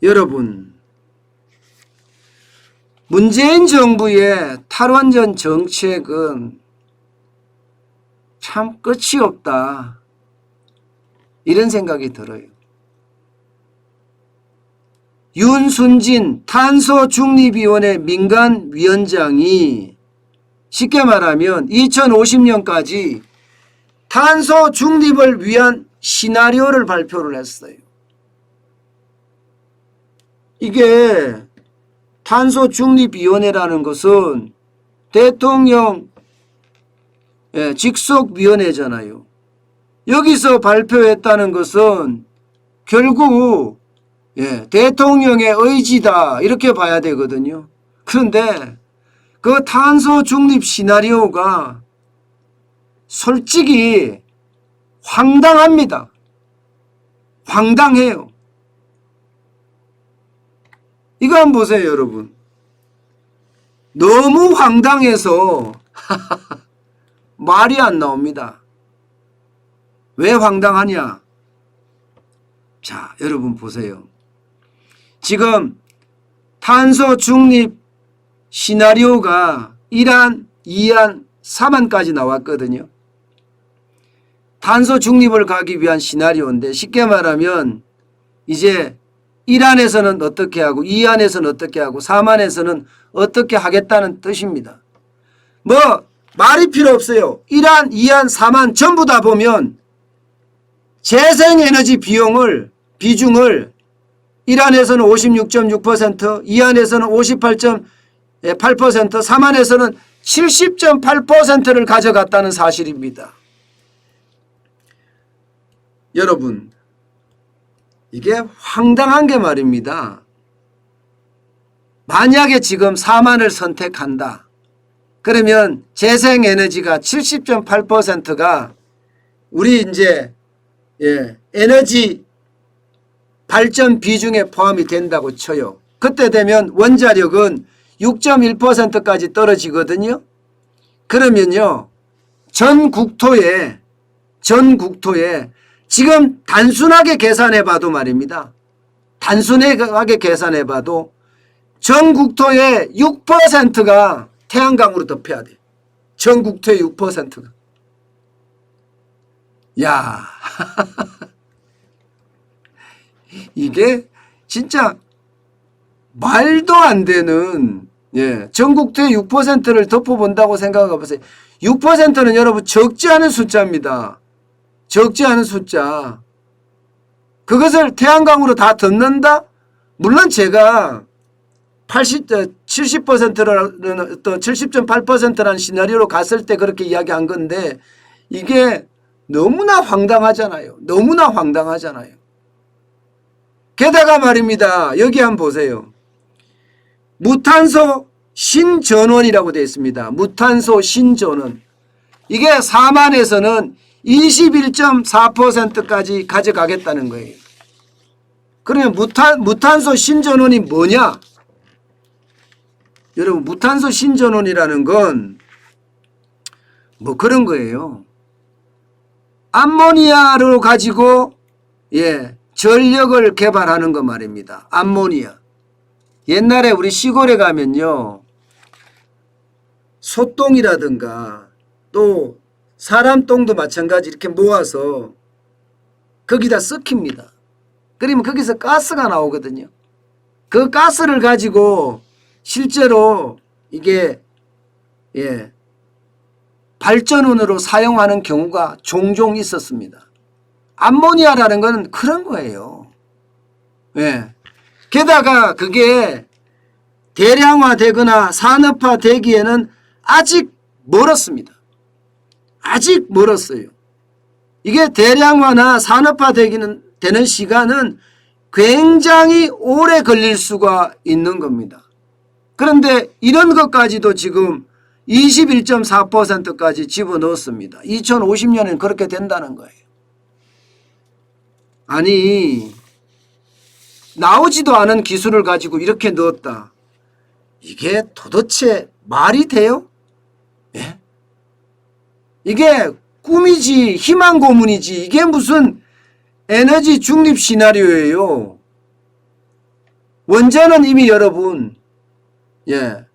여러분, 문재인 정부의 탈원전 정책은 참 끝이 없다, 이런 생각이 들어요. 윤순진 탄소중립위원회 민간위원장이 쉽게 말하면 2050년까지 탄소 중립을 위한 시나리오를 발표를 했어요. 이게 탄소중립위원회라는 것은 대통령 직속위원회잖아요. 여기서 발표했다는 것은 결국 대통령의 의지다, 이렇게 봐야 되거든요. 그런데 그 탄소 중립 시나리오가 솔직히 황당합니다. 황당해요. 이거 한번 보세요, 여러분. 너무 황당해서 말이 안 나옵니다. 왜 황당하냐? 자, 여러분 보세요. 지금 탄소 중립 시나리오가 1안, 2안, 3안까지 나왔거든요. 탄소 중립을 가기 위한 시나리오인데 쉽게 말하면 이제 1안에서는 어떻게 하고 2안에서는 어떻게 하고 3안에서는 어떻게 하겠다는 뜻입니다. 뭐 말이 필요 없어요. 1안, 2안, 3안 전부 다 보면 재생에너지 비중을 1안에서는 56.6%, 2안에서는 58.8%, 3안에서는 70.8%를 가져갔다는 사실입니다. 여러분, 이게 황당한 게 말입니다. 만약에 지금 4만을 선택한다, 그러면 재생에너지가 70.8%가 우리 이제 에너지 발전 비중에 포함이 된다고 쳐요. 그때 되면 원자력은 6.1%까지 떨어지거든요. 그러면요, 전 국토에 지금 단순하게 계산해 봐도 말입니다. 단순하게 계산해 봐도 전 국토의 6%가 태양광으로 덮여야 돼. 전 국토의 6%가. 야, 이게 진짜 말도 안 되는, 전 국토의 6%를 덮어본다고 생각해 보세요. 6%는 여러분 적지 않은 숫자입니다. 적지 않은 숫자. 그것을 태양광으로 다 덮는다? 물론 제가 70%라는 어떤 70.8%라는 시나리오로 갔을 때 그렇게 이야기한 건데 이게 너무나 황당하잖아요. 너무나 황당하잖아요. 게다가 말입니다. 여기 한번 보세요. 무탄소 신전원이라고 되어 있습니다. 무탄소 신전원. 이게 4만에서는 21.4%까지 가져가겠다는 거예요. 그러면 무탄소 신전원이 뭐냐? 여러분, 무탄소 신전원이라는 건 뭐 그런 거예요. 암모니아를 가지고 전력을 개발하는 거 말입니다. 암모니아. 옛날에 우리 시골에 가면요, 소똥이라든가 또 사람 똥도 마찬가지 이렇게 모아서 거기다 썩힙니다. 그러면 거기서 가스가 나오거든요. 그 가스를 가지고 실제로 이게 발전원으로 사용하는 경우가 종종 있었습니다. 암모니아라는 건 그런 거예요. 게다가 그게 대량화되거나 산업화되기에는 아직 멀었습니다. 아직 멀었어요. 이게 대량화나 산업화되는 시간은 굉장히 오래 걸릴 수가 있는 겁니다. 그런데 이런 것까지도 지금 21.4%까지 집어넣었습니다. 2050년에는 그렇게 된다는 거예요. 아니, 나오지도 않은 기술을 가지고 이렇게 넣었다. 이게 도대체 말이 돼요? 이게 꿈이지 희망 고문이지 이게 무슨 에너지 중립 시나리오예요. 원전은 이미 여러분,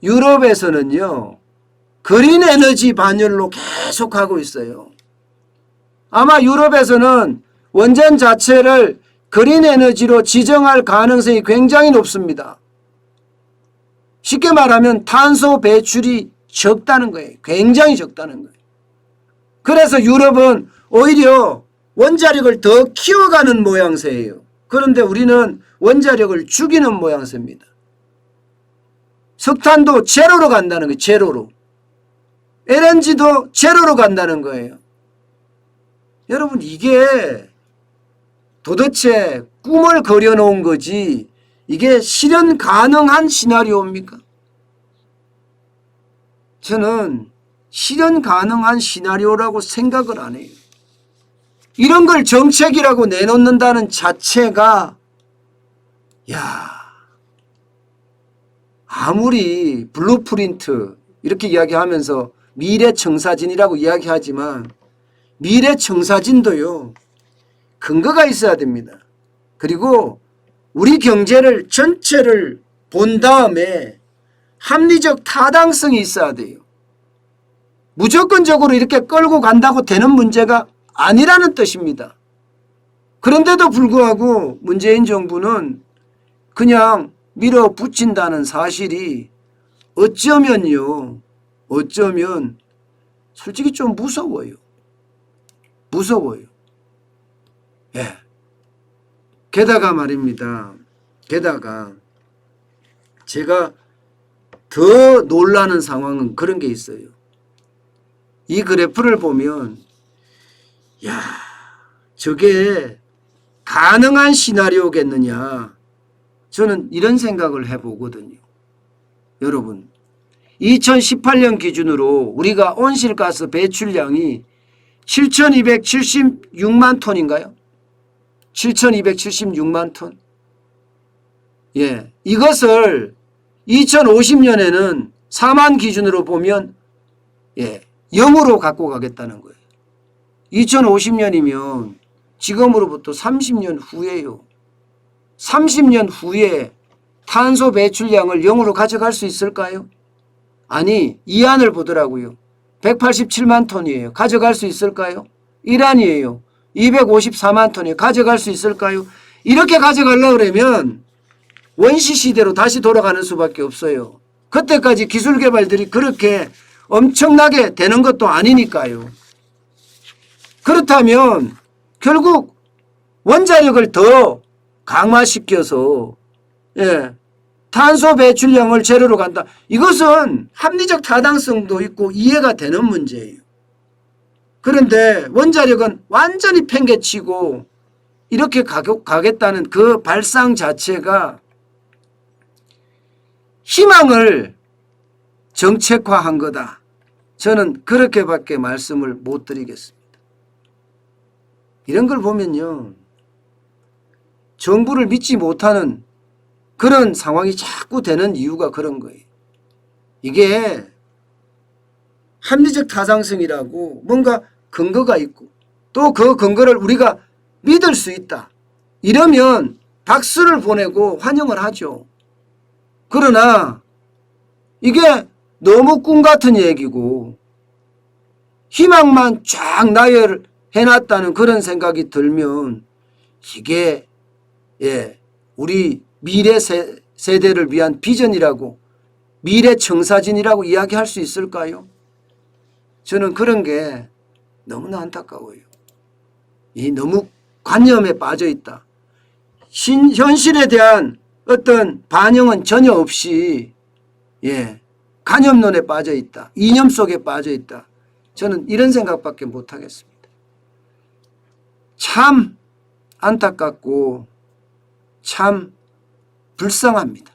유럽에서는요, 그린 에너지 반열로 계속 하고 있어요. 아마 유럽에서는 원전 자체를 그린 에너지로 지정할 가능성이 굉장히 높습니다. 쉽게 말하면 탄소 배출이 적다는 거예요. 굉장히 적다는 거예요. 그래서 유럽은 오히려 원자력을 더 키워가는 모양새예요. 그런데 우리는 원자력을 죽이는 모양새입니다. 석탄도 제로로 간다는 거예요. 제로로. LNG도 제로로 간다는 거예요. 여러분, 이게 도대체 꿈을 그려놓은 거지 이게 실현 가능한 시나리오입니까? 저는 실현 가능한 시나리오라고 생각을 안 해요. 이런 걸 정책이라고 내놓는다는 자체가, 아무리 블루프린트 이렇게 이야기하면서 미래청사진이라고 이야기하지만 미래청사진도요, 근거가 있어야 됩니다. 그리고 우리 경제를 전체를 본 다음에 합리적 타당성이 있어야 돼요. 무조건적으로 이렇게 끌고 간다고 되는 문제가 아니라는 뜻입니다. 그런데도 불구하고 문재인 정부는 그냥 밀어붙인다는 사실이 어쩌면 솔직히 좀 무서워요. 게다가 말입니다. 게다가 제가 더 놀라는 상황은 그런 게 있어요. 이 그래프를 보면 저게 가능한 시나리오겠느냐, 저는 이런 생각을 해보거든요. 여러분, 2018년 기준으로 우리가 온실가스 배출량이 7,276만 톤인가요? 7,276만 톤. 이것을 2050년에는 4만 기준으로 보면 0으로 갖고 가겠다는 거예요. 2050년이면 지금으로부터 30년 후에요. 30년 후에 탄소 배출량을 0으로 가져갈 수 있을까요? 아니, 이안을 보더라고요. 187만 톤이에요. 가져갈 수 있을까요? 이란이에요. 254만 톤이에요. 가져갈 수 있을까요? 이렇게 가져가려고 그러면 원시 시대로 다시 돌아가는 수밖에 없어요. 그때까지 기술 개발들이 그렇게 엄청나게 되는 것도 아니니까요. 그렇다면 결국 원자력을 더 강화시켜서 탄소 배출량을 제로로 간다. 이것은 합리적 타당성도 있고 이해가 되는 문제예요. 그런데 원자력은 완전히 팽개치고 이렇게 가겠다는 그 발상 자체가 희망을 정책화한 거다. 저는 그렇게밖에 말씀을 못 드리겠습니다. 이런 걸 보면요, 정부를 믿지 못하는 그런 상황이 자꾸 되는 이유가 그런 거예요. 이게 합리적 타당성이라고 뭔가 근거가 있고 또 그 근거를 우리가 믿을 수 있다. 이러면 박수를 보내고 환영을 하죠. 그러나 이게 너무 꿈 같은 얘기고 희망만 쫙 나열해놨다는 그런 생각이 들면 이게 우리 미래 세대를 위한 비전이라고, 미래 청사진이라고 이야기할 수 있을까요? 저는 그런 게 너무나 안타까워요. 너무 관념에 빠져 있다. 현실에 대한 어떤 반영은 전혀 없이 관념론에 빠져 있다. 이념 속에 빠져 있다. 저는 이런 생각밖에 못 하겠습니다. 참 안타깝고 참 불쌍합니다.